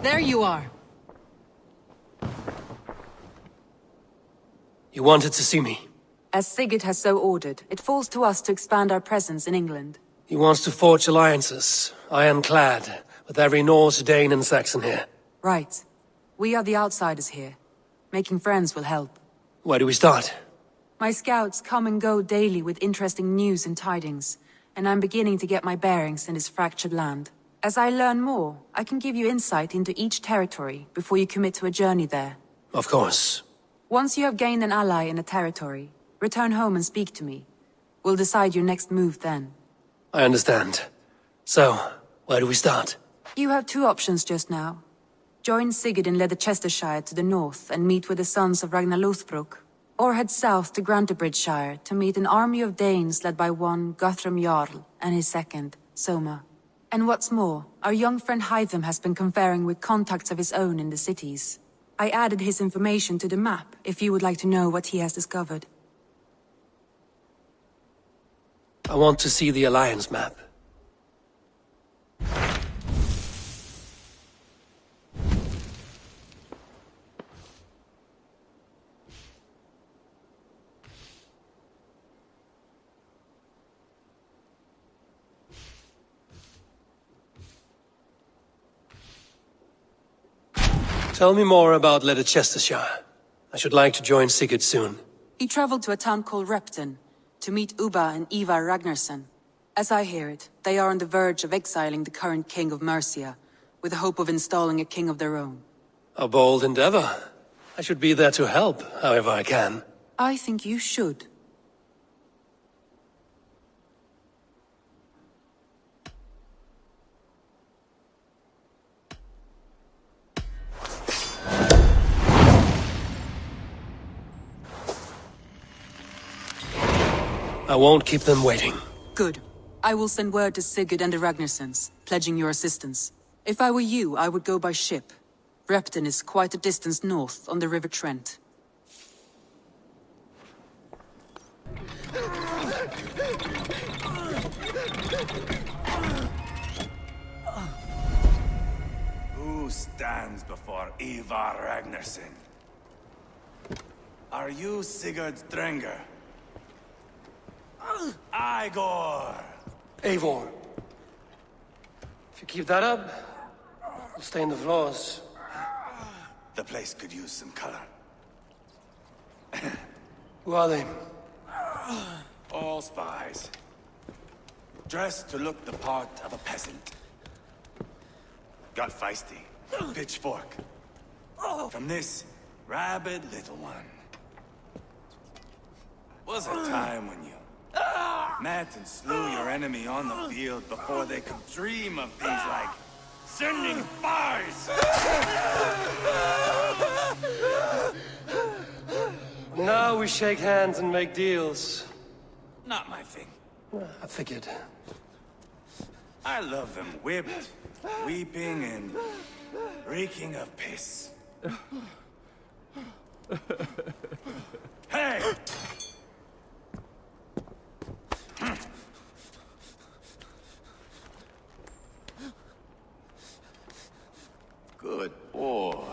There you are. You wanted to see me? As Sigurd has so ordered, it falls to us to expand our presence in England. He wants to forge alliances, ironclad, with every Norse, Dane and Saxon here. Right. We are the outsiders here. Making friends will help. Where do we start? My scouts come and go daily with interesting news and tidings, and I'm beginning to get my bearings in this fractured land. As I learn more, I can give you insight into each territory before you commit to a journey there. Of course. Once you have gained an ally in a territory, return home and speak to me. We'll decide your next move then. I understand. So, where do we start? You have two options just now. Join Sigurd in Ledecestrescire to the north and meet with the sons of Ragnar Lothbrok, or head south to Grantebridgescire to meet an army of Danes led by one Guthrum Jarl and his second, Soma. And what's more, our young friend Hytham has been conferring with contacts of his own in the cities. I added his information to the map if you would like to know what he has discovered. I want to see the Alliance map. Tell me more about Ledecestrescire. I should like to join Sigurd soon. He traveled to a town called Repton to meet Ubba and Eivor Ragnarsson. As I hear it, they are on the verge of exiling the current king of Mercia, with the hope of installing a king of their own. A bold endeavor. I should be there to help, however I can. I think you should. I won't keep them waiting. Good. I will send word to Sigurd and the Ragnarssons, pledging your assistance. If I were you, I would go by ship. Repton is quite a distance north, on the River Trent. Who stands before Eivor Ragnarsson? Are you Sigurd's Drenger? Eivor! Eivor. If you keep that up, we'll stain the floors. The place could use some color. Who are they? All spies. Dressed to look the part of a peasant. Got feisty. Pitchfork. From this rabid little one. Was a time when you met and slew your enemy on the field before they could dream of things like sending spies! Now we shake hands and make deals. Not my thing. I figured. I love them whipped, weeping, and reeking of piss. Hey! Good boy.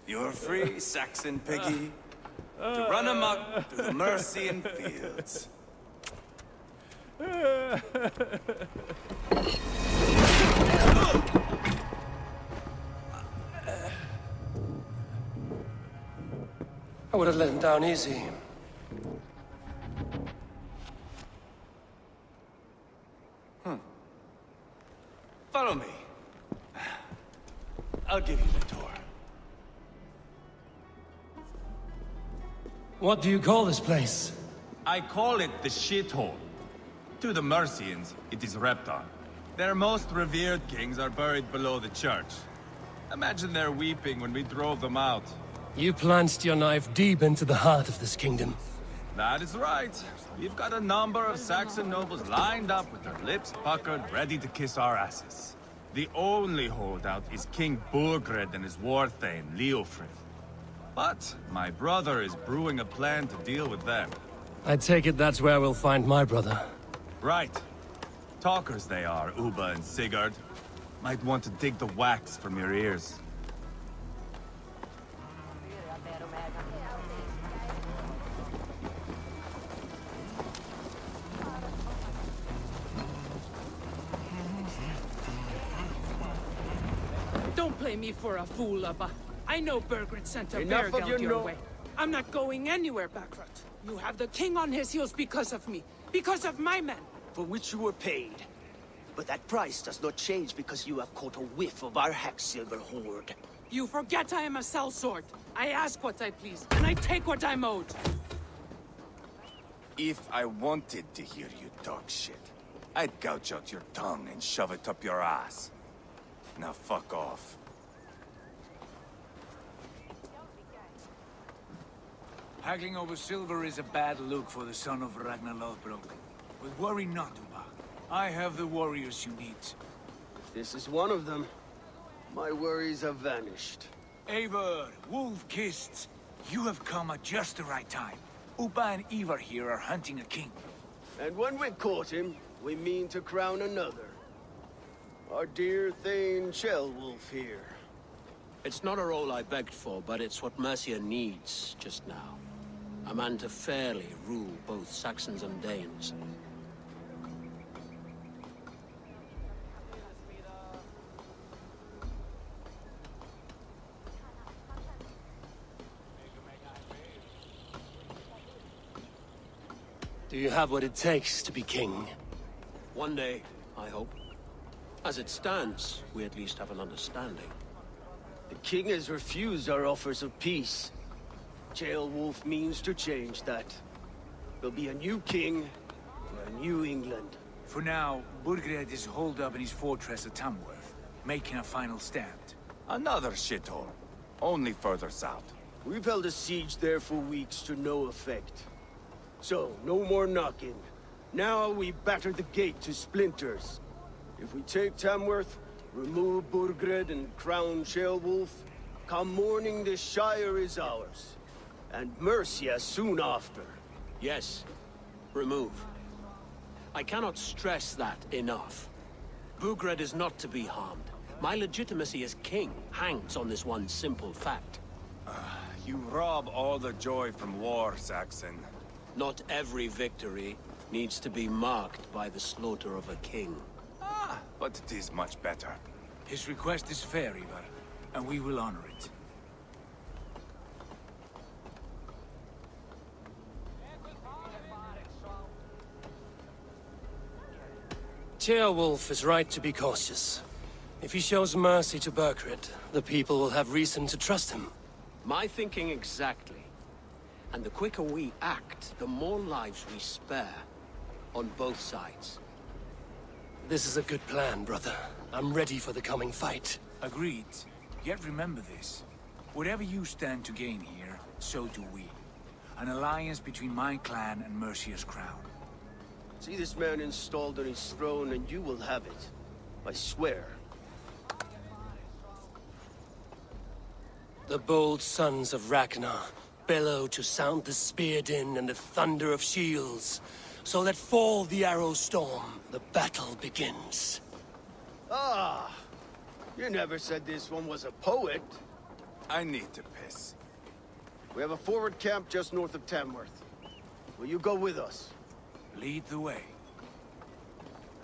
You're free, Saxon piggy, to run amok through the Mercian fields. I would have let him down easy. Follow me. I'll give you the tour. What do you call this place? I call it the shithole. To the Mercians, it is Repton. Their most revered kings are buried below the church. Imagine their weeping when we drove them out. You plunged your knife deep into the heart of this kingdom. That is right. We've got a number of Saxon nobles lined up with their lips puckered, ready to kiss our asses. The only holdout is King Burgred and his war thane, Leofrid. But my brother is brewing a plan to deal with them. I take it that's where we'll find my brother. Right. Talkers they are, Uba and Sigurd. Might want to dig the wax from your ears. Don't play me for a fool, Abba. I know Bergred sent a Enough of Beargeld your your way. I'm not going anywhere, Backrot. You have the king on his heels because of me. Because of my men. For which you were paid. But that price does not change because you have caught a whiff of our Hacksilver hoard. You forget I am a sellsword. I ask what I please, and I take what I'm owed. If I wanted to hear you talk shit, I'd gouge out your tongue and shove it up your ass. Now fuck off. Haggling over silver is a bad look for the son of Ragnar Lothbrok. But worry not, Uba. I have the warriors you need. This is one of them. My worries have vanished. Eivor, wolf-kissed, you have come at just the right time. Uba and Eivor here are hunting a king. And when we caught him, we mean to crown another. Our dear Thane Shellwolf here. It's not a role I begged for, but it's what Mercia needs just now. A man to fairly rule both Saxons and Danes. Do you have what it takes to be king? One day, I hope. As it stands, we at least have an understanding. The king has refused our offers of peace. Jailwolf means to change that. There'll be a new king for a new England. For now, Burgred is holed up in his fortress at Tamworth, making a final stand. Another shithole. Only further south. We've held a siege there for weeks to no effect. So, no more knocking. Now we batter the gate to splinters. If we take Tamworth, remove Burgred and crown Shellwolf, come morning the Shire is ours. And Mercia soon after. Yes, remove. I cannot stress that enough. Burgred is not to be harmed. My legitimacy as king hangs on this one simple fact. You rob all the joy from war, Saxon. Not every victory needs to be marked by the slaughter of a king. But it is much better. His request is fair, Eivor, and we will honor it. Tearwolf is right to be cautious. If he shows mercy to Burgred, the people will have reason to trust him. My thinking exactly. And the quicker we act, the more lives we spare. On both sides. This is a good plan, brother. I'm ready for the coming fight. Agreed. Yet remember this. Whatever you stand to gain here, so do we. An alliance between my clan and Mercia's crown. See this man installed on his throne and you will have it. I swear. The bold sons of Ragnar bellow to sound the spear din and the thunder of shields. So let fall the arrow storm. The battle begins. Ah! You never said this one was a poet. I need to piss. We have a forward camp just north of Tamworth. Will you go with us? Lead the way.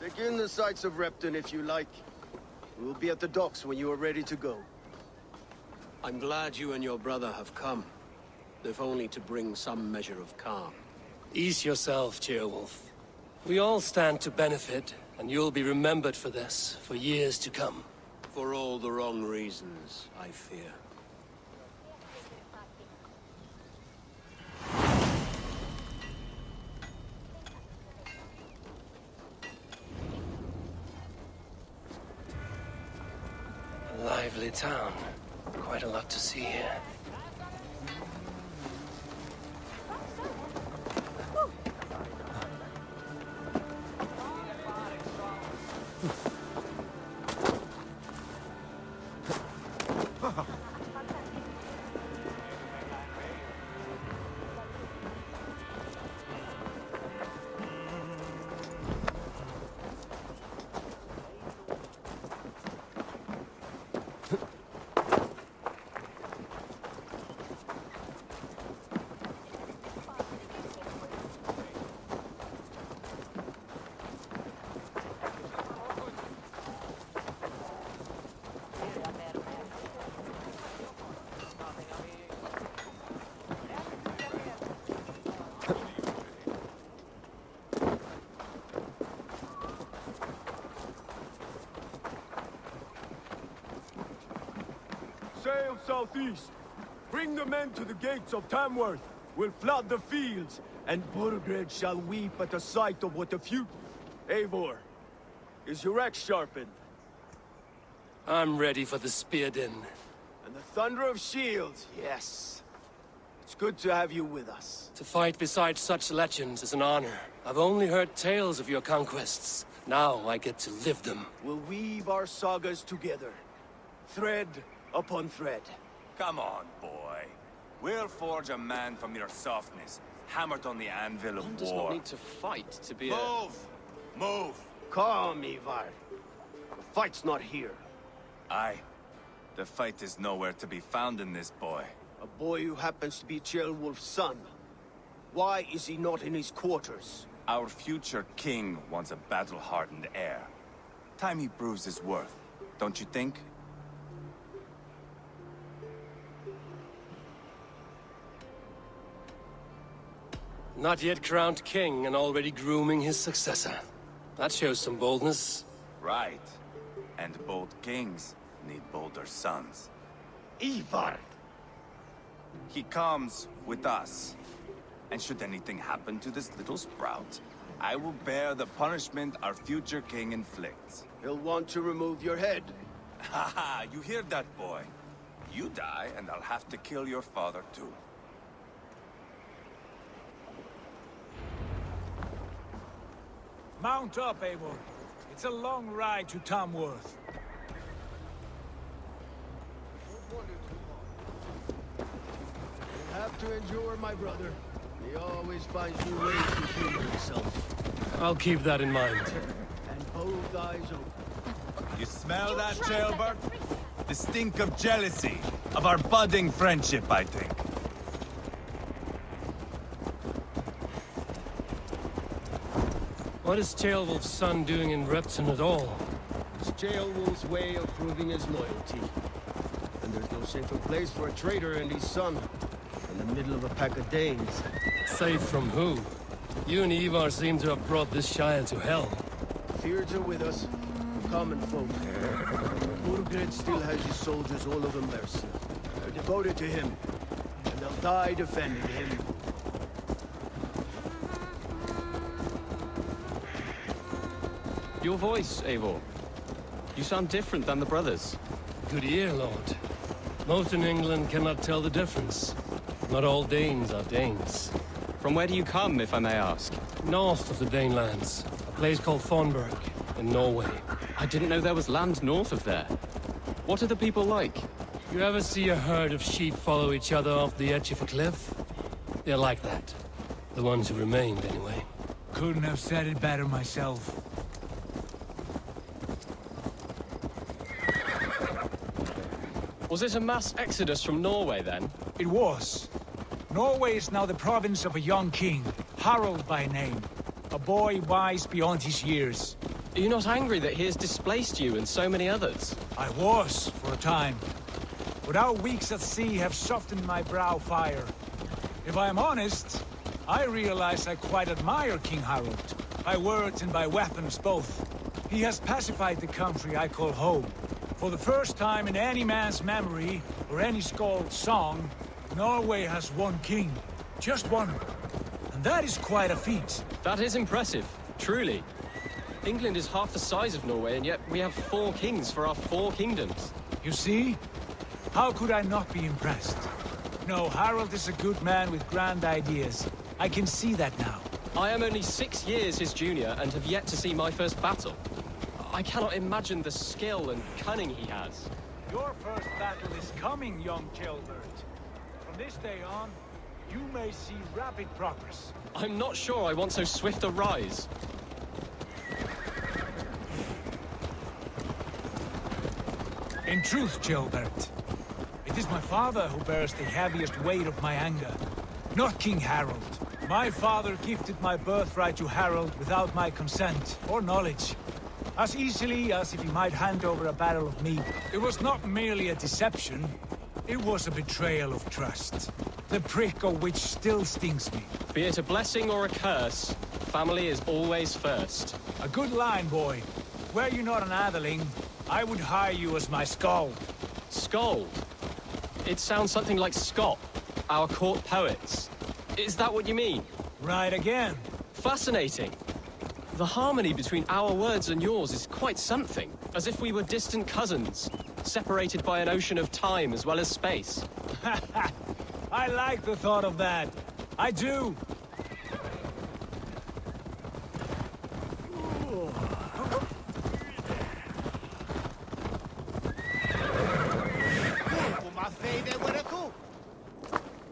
Take in the sights of Repton if you like. We'll be at the docks when you are ready to go. I'm glad you and your brother have come. If only to bring some measure of calm. Ease yourself, Tearwolf. We all stand to benefit, and you'll be remembered for this, for years to come. For all the wrong reasons, I fear. A lively town. Quite a lot to see here. southeast. Bring the men to the gates of Tamworth. We'll flood the fields, and Burgred shall weep at the sight of what the few... Eivor, is your axe sharpened? I'm ready for the spear din. And the thunder of shields, yes. It's good to have you with us. To fight beside such legends is an honor. I've only heard tales of your conquests. Now I get to live them. We'll weave our sagas together. Thread upon thread. Come on, boy. We'll forge a man from your softness, hammered on the anvil of One war. does not need to fight to be Move! Move! Calm, Eivor. The fight's not here. Aye. The fight is nowhere to be found in this boy. A boy who happens to be Ceolwulf's son. Why is he not in his quarters? Our future king wants a battle-hardened heir. Time he proves his worth, don't you think? Not yet crowned king and already grooming his successor. That shows some boldness. Right. And bold kings need bolder sons. Eivor! He comes with us. And should anything happen to this little sprout, I will bear the punishment our future king inflicts. He'll want to remove your head. Haha, you hear that, boy? You die, and I'll have to kill your father, too. Mount up, Eivor. It's a long ride to Tamworth. You have to endure, my brother. He always finds new ways to humor himself. I'll keep that in mind. And both eyes open. You smell that, jailbird? The stink of jealousy, of our budding friendship, I think. What is Ceolwulf's son doing in Repton at all? It's Ceolwulf's way of proving his loyalty. And there's no safer place for a traitor and his son in the middle of a pack of Danes. Safe from who? You and Eivor seem to have brought this Shire to hell. Fears are with us, common folk. Burgred still has his soldiers all over Mercia. They're devoted to him, and they'll die defending him. Your voice, Eivor. You sound different than the brothers. Good ear, Lord. Most in England cannot tell the difference. Not all Danes are Danes. From where do you come, if I may ask? North of the Danelands, a place called Thornburg, in Norway. I didn't know there was land north of there. What are the people like? You ever see a herd of sheep follow each other off the edge of a cliff? They're like that. The ones who remained, anyway. Couldn't have said it better myself. Was it a mass exodus from Norway, then? It was. Norway is now the province of a young king, Harald by name. A boy wise beyond his years. Are you not angry that he has displaced you and so many others? I was, for a time. But our weeks at sea have softened my brow fire. If I am honest, I realize I quite admire King Harald. By words and by weapons both. He has pacified the country I call home. For the first time in any man's memory, or any skald's song, Norway has one king. Just one. And that is quite a feat. That is impressive, truly. England is half the size of Norway, and yet we have 4 kings for our 4 kingdoms. You see? How could I not be impressed? No, Harald is a good man with grand ideas. I can see that now. I am only 6 years his junior, and have yet to see my first battle. I cannot imagine the skill and cunning he has. Your first battle is coming, young Ceolbert. From this day on, you may see rapid progress. I'm not sure I want so swift a rise. In truth, Ceolbert, it is my father who bears the heaviest weight of my anger, not King Harald. My father gifted my birthright to Harald without my consent or knowledge. As easily as if he might hand over a barrel of meat. It was not merely a deception, it was a betrayal of trust. The prick of which still stings me. Be it a blessing or a curse, family is always first. A good line, boy. Were you not an atheling, I would hire you as my skald. Skald? It sounds something like Scott, our court poets. Is that what you mean? Right again. Fascinating. The harmony between our words and yours is quite something. As if we were distant cousins, separated by an ocean of time as well as space. I like the thought of that. I do.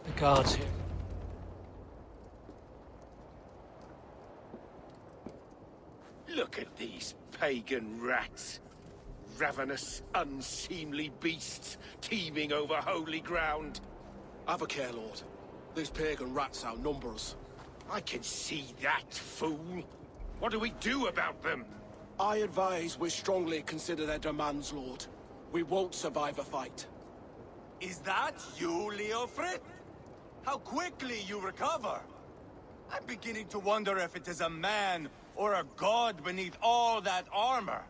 The guards here. Look at these pagan rats. Ravenous, unseemly beasts teeming over holy ground. Have a care, Lord. These pagan rats outnumber us. I can see that, fool. What do we do about them? I advise we strongly consider their demands, Lord. We won't survive a fight. Is that you, Leofrid? How quickly you recover! I'm beginning to wonder if it is a man or a god beneath all that armor.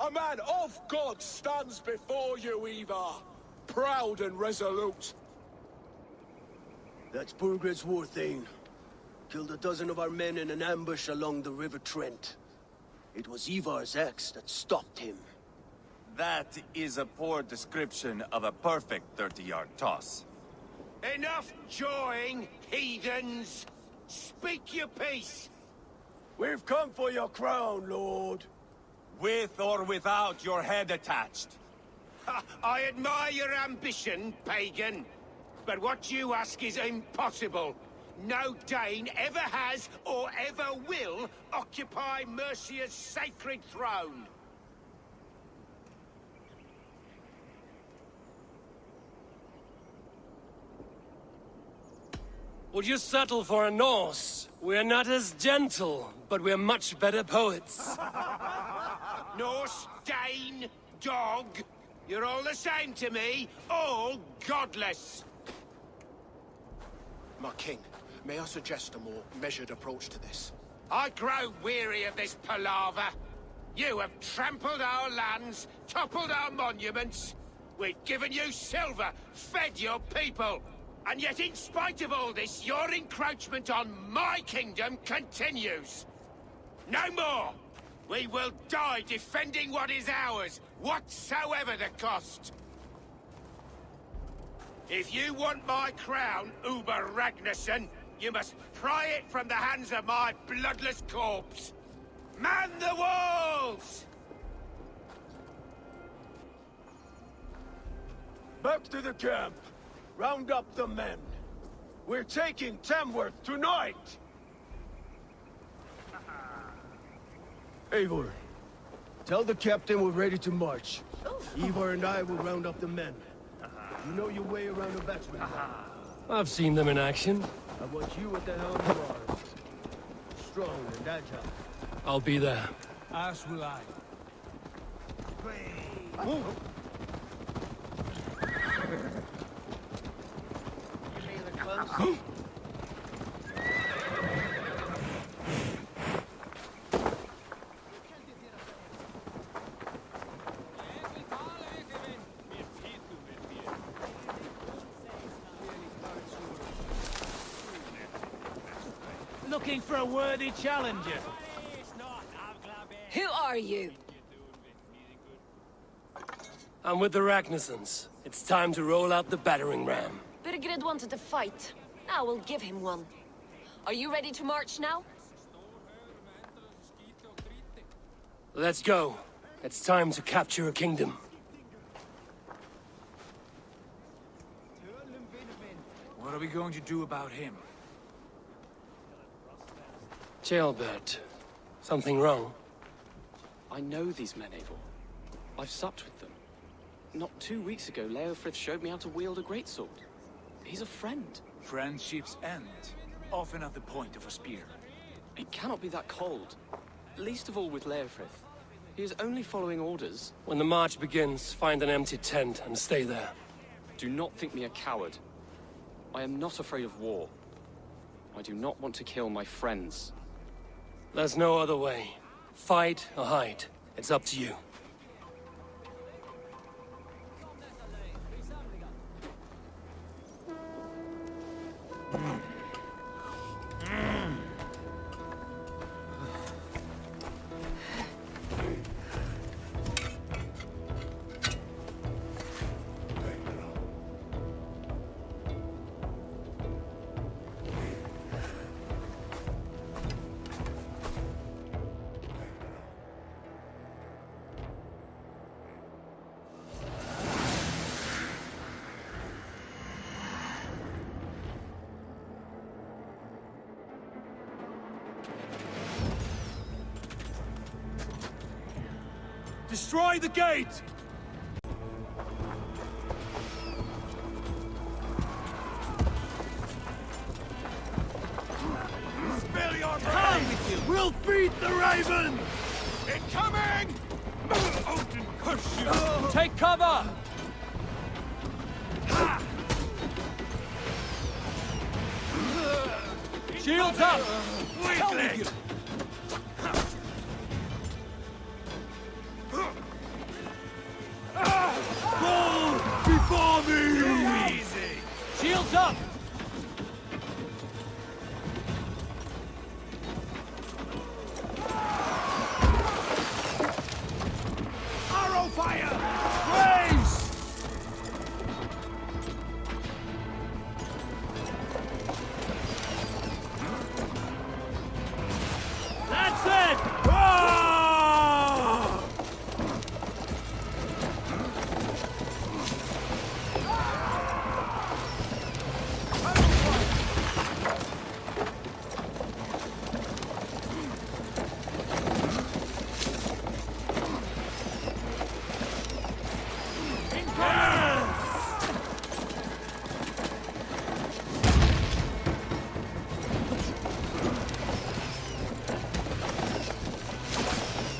A man of God stands before you, Eivor. Proud and resolute. That's Burgred's Warthane. Killed a dozen of our men in an ambush along the River Trent. It was Eivor's axe that stopped him. That is a poor description of a perfect 30-yard toss. Enough jawing, heathens! Speak your piece! We've come for your crown, Lord. With or without your head attached. I admire your ambition, pagan. But what you ask is impossible. No Dane ever has or ever will occupy Mercia's sacred throne. Would you settle for a Norse? We're not as gentle, but we're much better poets. Norse, Dane, dog. You're all the same to me. All godless. My king, may I suggest a more measured approach to this? I grow weary of this palaver. You have trampled our lands, toppled our monuments. We've given you silver, fed your people. And yet, in spite of all this, your encroachment on my kingdom continues. No more! We will die defending what is ours, whatsoever the cost. If you want my crown, Uber Ragnarsson, you must pry it from the hands of my bloodless corpse. Man the walls! Back to the camp. Round up the men. We're taking Tamworth tonight! Eivor, tell the captain we're ready to march. Eivor and I will round up the men. You know your way around a batsman. I've seen them in action. I want you at the helm of ours. Strong and agile. I'll be there. As will I. Looking for a worthy challenger. Who are you? I'm with the Ragnarssons. It's time to roll out the battering ram. Burgred wanted to fight. Now we'll give him one. Are you ready to march now? Let's go. It's time to capture a kingdom. What are we going to do about him? Jailbird. Something wrong? I know these men, Eivor. I've supped with them. Not 2 weeks ago, Leofrid showed me how to wield a greatsword. He's a friend. Friendships end, often at the point of a spear. It cannot be that cold. Least of all with Leofrid. He is only following orders. When the march begins, find an empty tent and stay there. Do not think me a coward. I am not afraid of war. I do not want to kill my friends. There's no other way. Fight or hide. It's up to you. Destroy the gate! Spill your brain! With you. We'll beat the Raven! Incoming! Odin curse you! Take cover! Shields up! Weakling! Fall before me! Easy! Shields up! Arrow fire! Raise! That's it! Ah!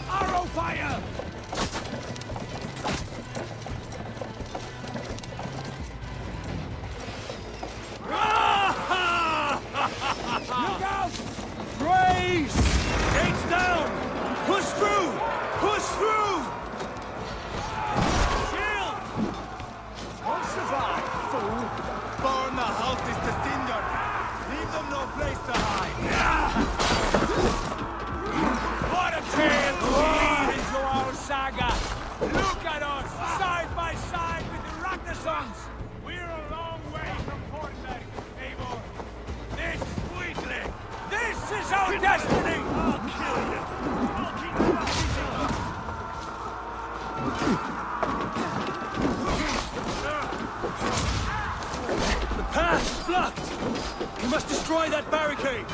Arrow fire! Look out! Raise! Gates down! Push through! Push through! Shield! Won't survive, fool! Burn the houses to cinder! Leave them no place to hide! What a tale to lead into our saga! Look at us, side by side with the Ragnarsons! We're a long way from Portland, Eivor! This weakling! This is our destiny! I'll kill you! I'll keep you The path's blocked! We must destroy that barricade!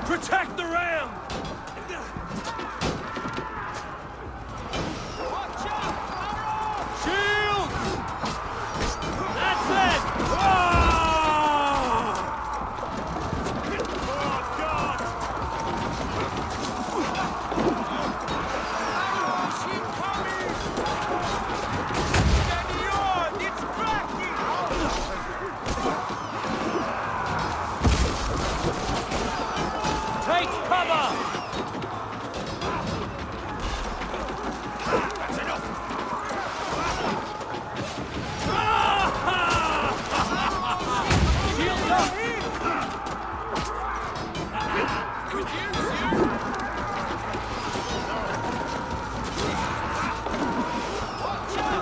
Protect the ram! Watch out! Shield! That's it! Oh, God! Ship coming! Steady on! It's cracking! Take cover! That's enough! Shields up!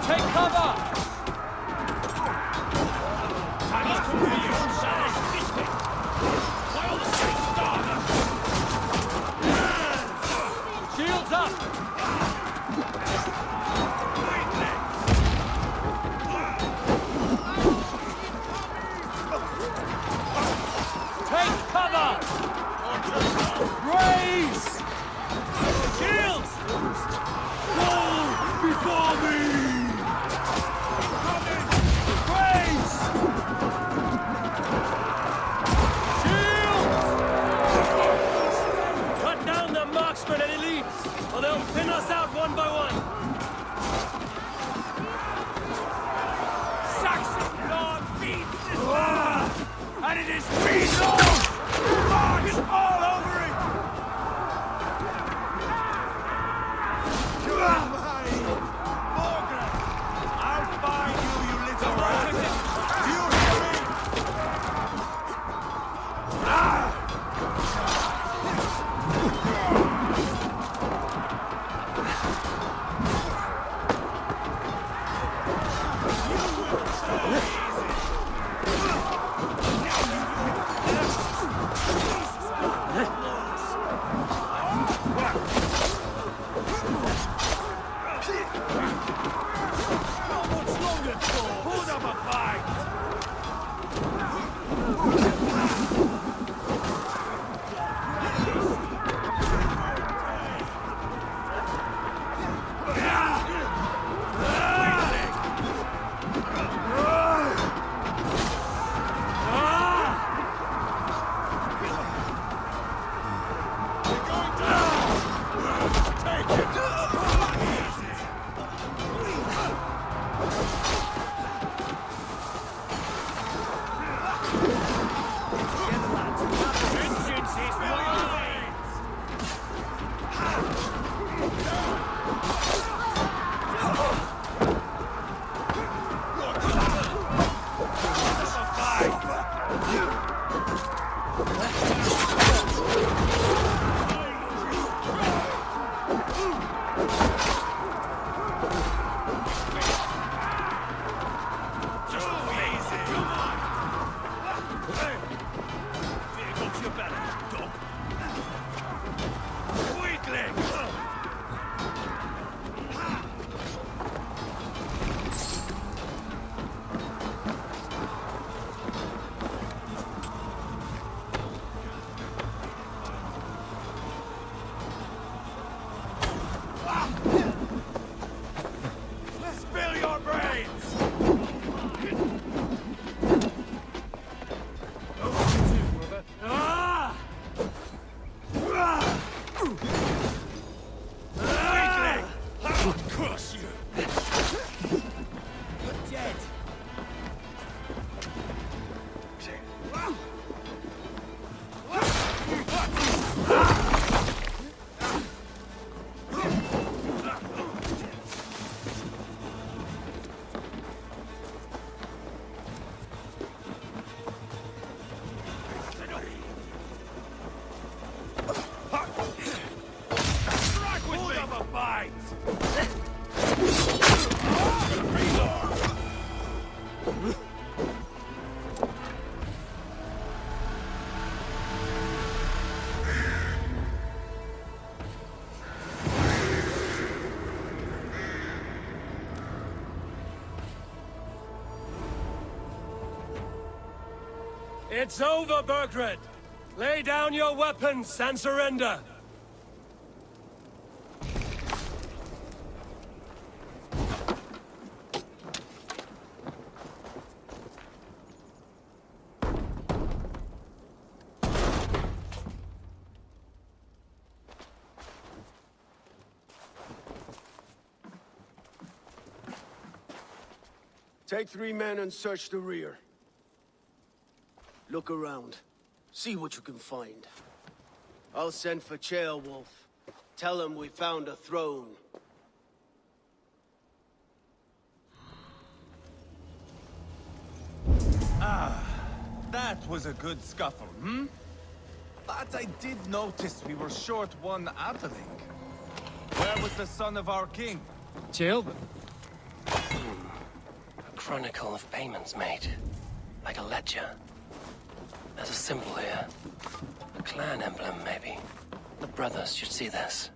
Take cover! Shields up! for me! Coming! Praise! Shields! Cut down the marksmen and elites, or they'll pin us out one by one. Saxon Lord feeds this land! And it is we, Lord! March all over it! Morgan! I'll find you, you little rat! Do you hear me? Put up a fight! Spill your brains! Weakling! I'll crush you! You're dead! Strike with me! Have a fight! It's over, Burgred! Lay down your weapons and surrender! Take 3 men and search the rear. Look around. See what you can find. I'll send for Ceolwulf. Tell him we found a throne. That was a good scuffle, hmm? But I did notice we were short one atheling. Where was the son of our king? Jill? A chronicle of payments made. Like a ledger. There's a symbol here. A clan emblem, maybe. The brothers should see this.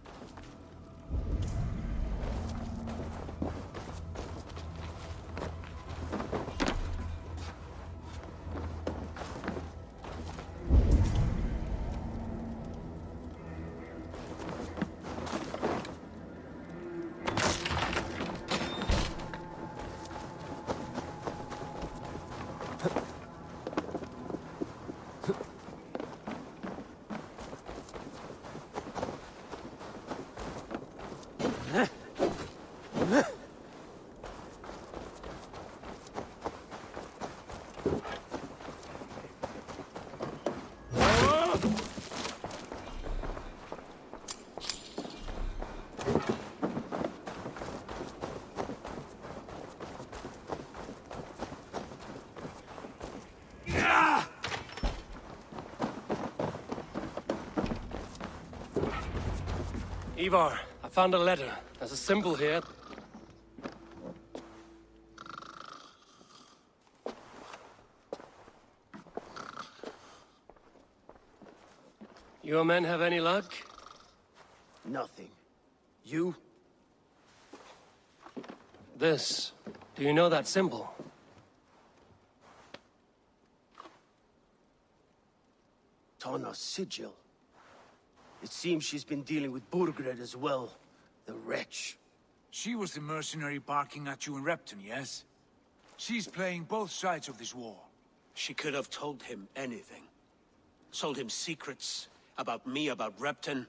Eivor, I found a letter. There's a symbol here. Your men have any luck? Nothing. You? This. Do you know that symbol? Tana's sigil. It seems she's been dealing with Burgred as well. The wretch. She was the mercenary barking at you in Repton, yes? She's playing both sides of this war. She could have told him anything. Told him secrets about me, about Repton,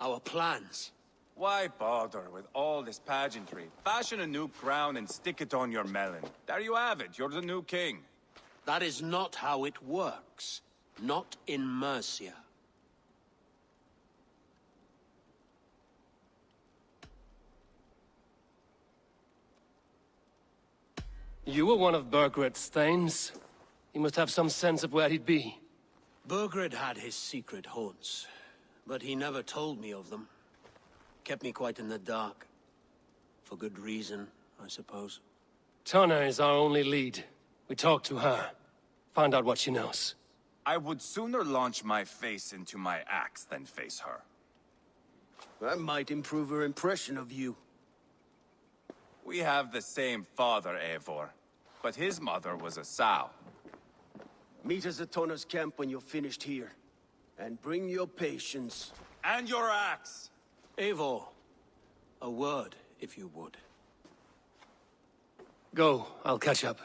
our plans. Why bother with all this pageantry? Fashion a new crown and stick it on your melon. There you have it, you're the new king. That is not how it works. Not in Mercia. You were one of Burgred's thanes. He must have some sense of where he'd be. Burgred had his secret haunts, but he never told me of them. Kept me quite in the dark. For good reason, I suppose. Tana is our only lead. We talk to her. Find out what she knows. I would sooner launch my face into my axe than face her. That might improve her impression of you. We have the same father, Eivor, but his mother was a sow. Meet us at Tana's camp when you're finished here. And bring your patience. And your axe! Eivor, a word, if you would. Go, I'll catch up.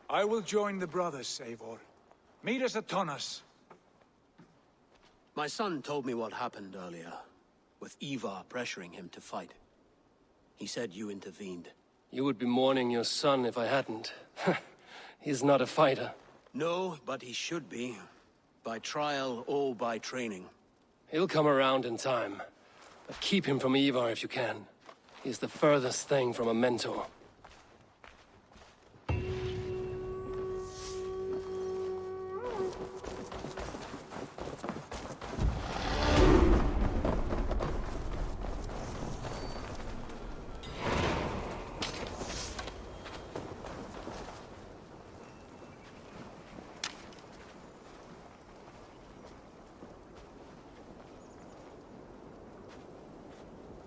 I will join the brothers, Eivor. Meet us at Tana's. My son told me what happened earlier, with Eivor pressuring him to fight. He said you intervened. You would be mourning your son if I hadn't. He's not a fighter. No, but he should be. By trial or by training. He'll come around in time. But keep him from Eivor if you can. He's the furthest thing from a mentor.